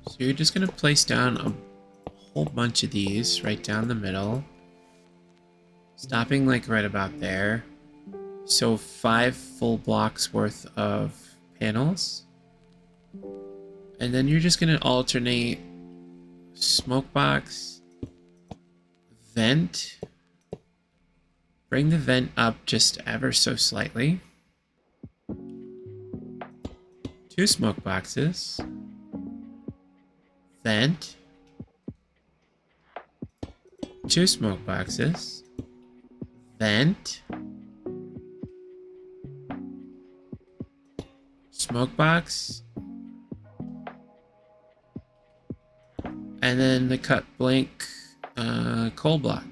so you're just going to place down a whole bunch of these right down the middle. Stopping like right about there. So 5 full blocks worth of panels. And then you're just going to alternate smoke box, vent. Bring the vent up just ever so slightly. 2 smoke boxes. Vent. 2 smoke boxes. Vent. Smoke box. And then the cut blank coal block.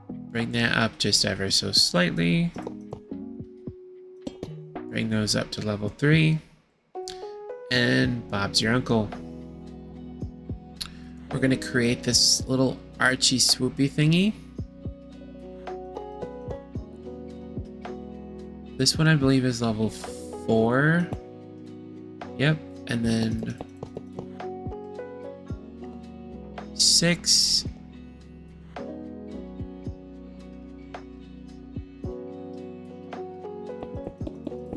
Bring that up just ever so slightly. Bring those up to level 3. And Bob's your uncle. We're going to create this little archy swoopy thingy. This one I believe is level 4. Yep, and then 6.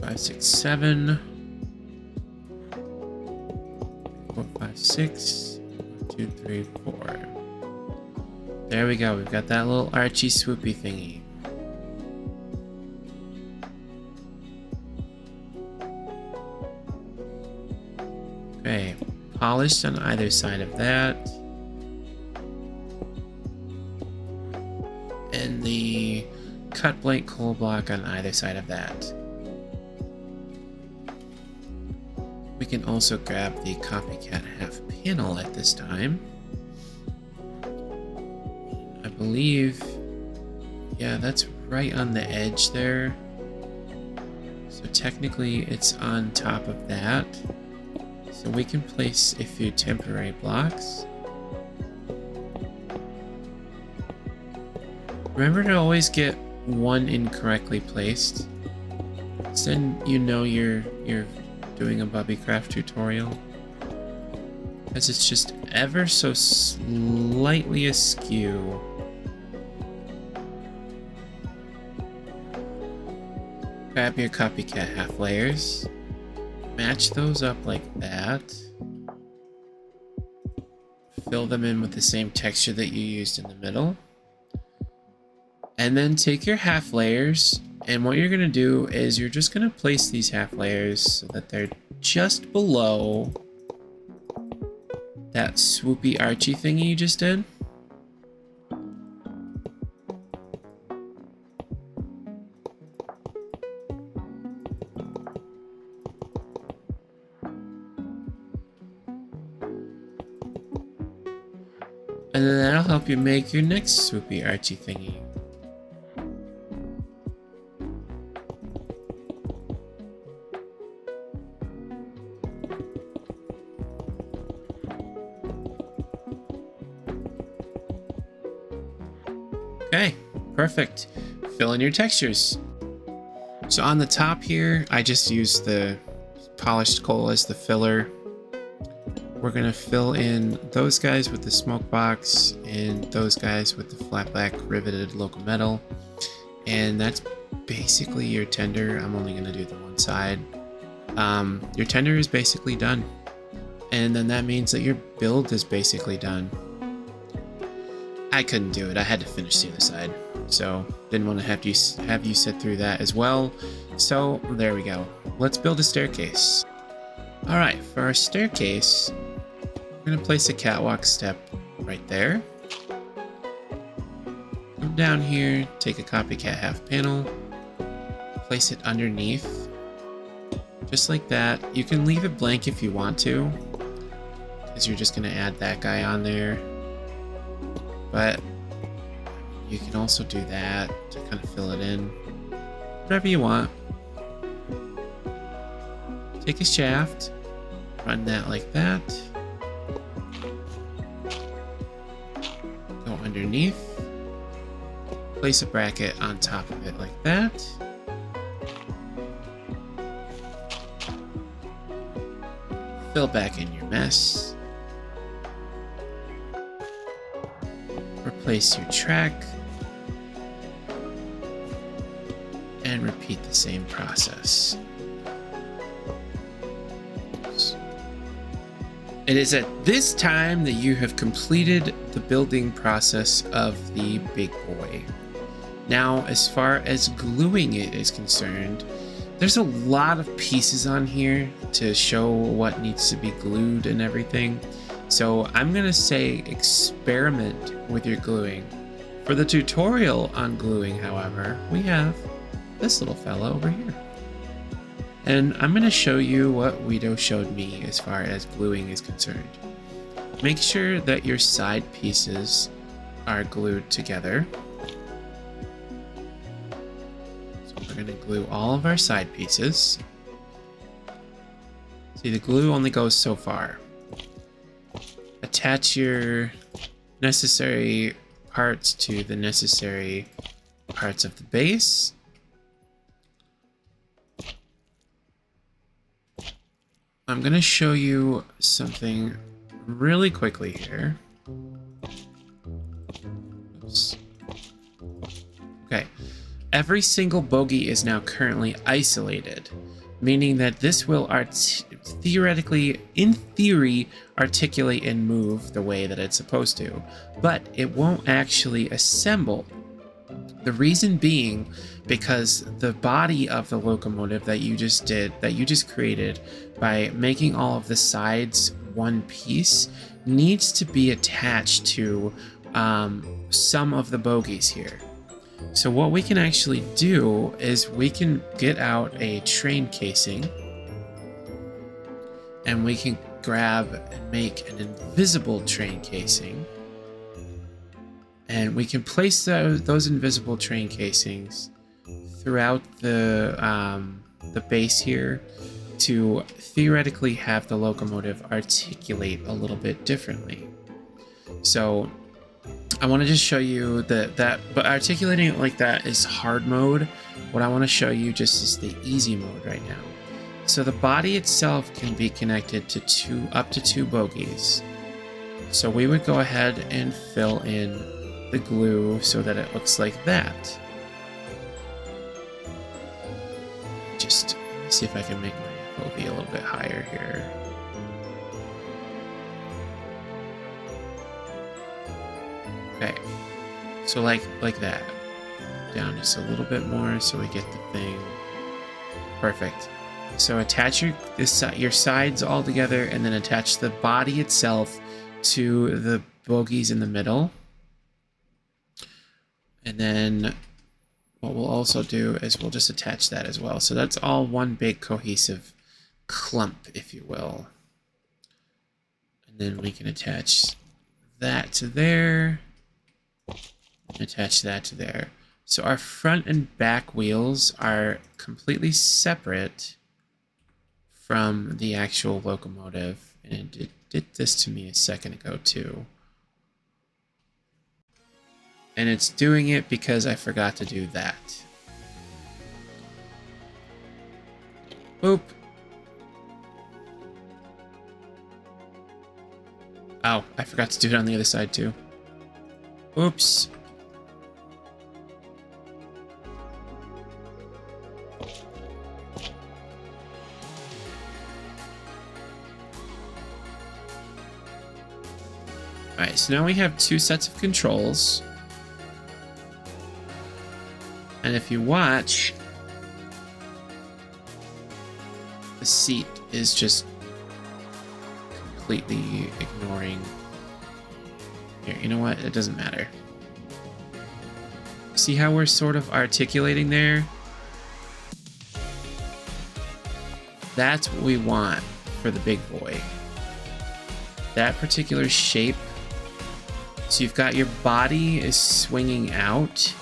5, 6, 7. 4, 5, 6. 1, 2, 3, 4. There we go. We've got that little archy swoopy thingy. Okay, polished on either side of that. And the cut blank coal block on either side of that. We can also grab the copycat half panel at this time. I believe, yeah, that's right on the edge there. So technically it's on top of that. So we can place a few temporary blocks. Remember to always get one incorrectly placed. So then you know you're doing a Bubbycraft tutorial. Because it's just ever so slightly askew. Grab your copycat half layers. Match those up like that. Fill them in with the same texture that you used in the middle. And then take your half layers, and what you're going to do is you're just going to place these half layers so that they're just below that swoopy archy thingy you just did. And then that'll help you make your next swoopy archy thingy. Okay, perfect. Fill in your textures. So on the top here, I just used the polished coal as the filler. We're gonna fill in those guys with the smoke box and those guys with the flat black riveted loco metal. And that's basically your tender. I'm only gonna do the one side. Your tender is basically done. And then that means that your build is basically done. I couldn't do it. I had to finish the other side. So didn't want to have you sit through that as well. So there we go. Let's build a staircase. All right, for our staircase, we're going to place a catwalk step right there. Come down here, take a copycat half panel, place it underneath, just like that. You can leave it blank if you want to, because you're just going to add that guy on there. But you can also do that to kind of fill it in. Whatever you want. Take a shaft, run that like that. Go underneath. Place a bracket on top of it like that. Fill back in your mess. Replace your track, and repeat the same process. It is at this time that you have completed the building process of the big boy. Now, as far as gluing it is concerned, there's a lot of pieces on here to show what needs to be glued and everything. So I'm going to say experiment with your gluing. For the tutorial on gluing, however, we have this little fella over here. And I'm going to show you what Guido showed me as far as gluing is concerned. Make sure that your side pieces are glued together. So we're going to glue all of our side pieces. See, the glue only goes so far. Attach your necessary parts to the necessary parts of the base. I'm going to show you something really quickly here. Oops. Okay. Every single bogey is now currently isolated, meaning that this will theoretically, in theory, articulate and move the way that it's supposed to, but it won't actually assemble. The reason being because the body of the locomotive that you just created by making all of the sides one piece needs to be attached to some of the bogies here. So what we can actually do is we can get out a train casing and we can grab and make an invisible train casing. And we can place those invisible train casings throughout the base here to theoretically have the locomotive articulate a little bit differently. So I want to just show you that, but articulating it like that is hard mode. What I want to show you just is the easy mode right now. So the body itself can be connected to up to 2 bogies. So we would go ahead and fill in the glue so that it looks like that. Just let me see if I can make my bogey a little bit higher here. Okay, so like that. Down just a little bit more so we get the thing. Perfect. So attach your sides all together and then attach the body itself to the bogies in the middle. And then what we'll also do is we'll just attach that as well. So that's all one big cohesive clump, if you will. And then we can attach that to there. And attach that to there. So our front and back wheels are completely separate from the actual locomotive. And it did this to me a second ago too. And it's doing it because I forgot to do that. Boop. Oh, I forgot to do it on the other side too. Oops. Alright, so now we have 2 sets of controls. And if you watch, the seat is just completely ignoring. Here, you know what? It doesn't matter. See how we're sort of articulating there? That's what we want for the big boy. That particular shape. So you've got your body is swinging out,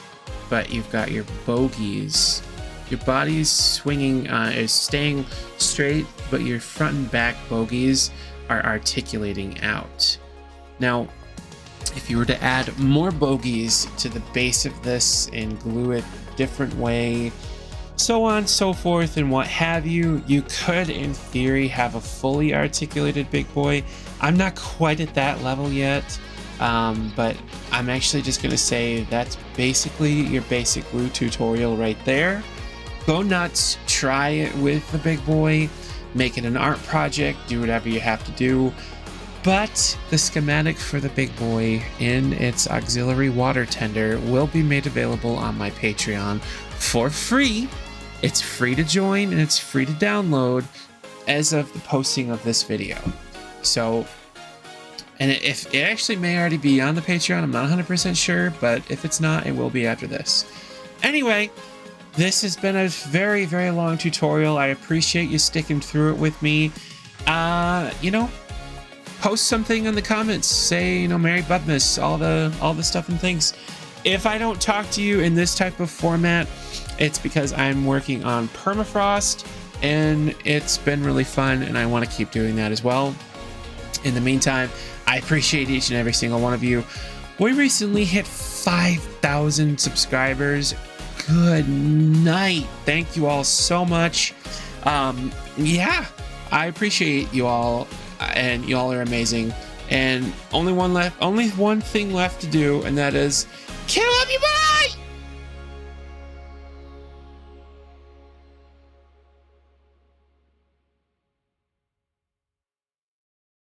but you've got your bogies. Your body's swinging, is staying straight, but your front and back bogies are articulating out. Now, if you were to add more bogies to the base of this and glue it a different way, so on, so forth, and what have you, you could, in theory, have a fully articulated big boy. I'm not quite at that level yet. But I'm actually just going to say that's basically your basic glue tutorial right there. Go nuts, try it with the big boy, make it an art project, do whatever you have to do. But the schematic for the big boy in its auxiliary water tender will be made available on my Patreon for free. It's free to join and it's free to download as of the posting of this video. So, and if it actually may already be on the Patreon, I'm not 100% sure, but if it's not, it will be after this. Anyway, this has been a very, very long tutorial. I appreciate you sticking through it with me. You know, post something in the comments. Say, you know, Merry Bubmas, all the stuff and things. If I don't talk to you in this type of format, it's because I'm working on permafrost, and it's been really fun, and I want to keep doing that as well. In the meantime, I appreciate each and every single one of you. We recently hit 5,000 subscribers. Good night. Thank you all so much. Yeah, I appreciate you all, and you all are amazing. And only one thing left to do, and that is kill everybody!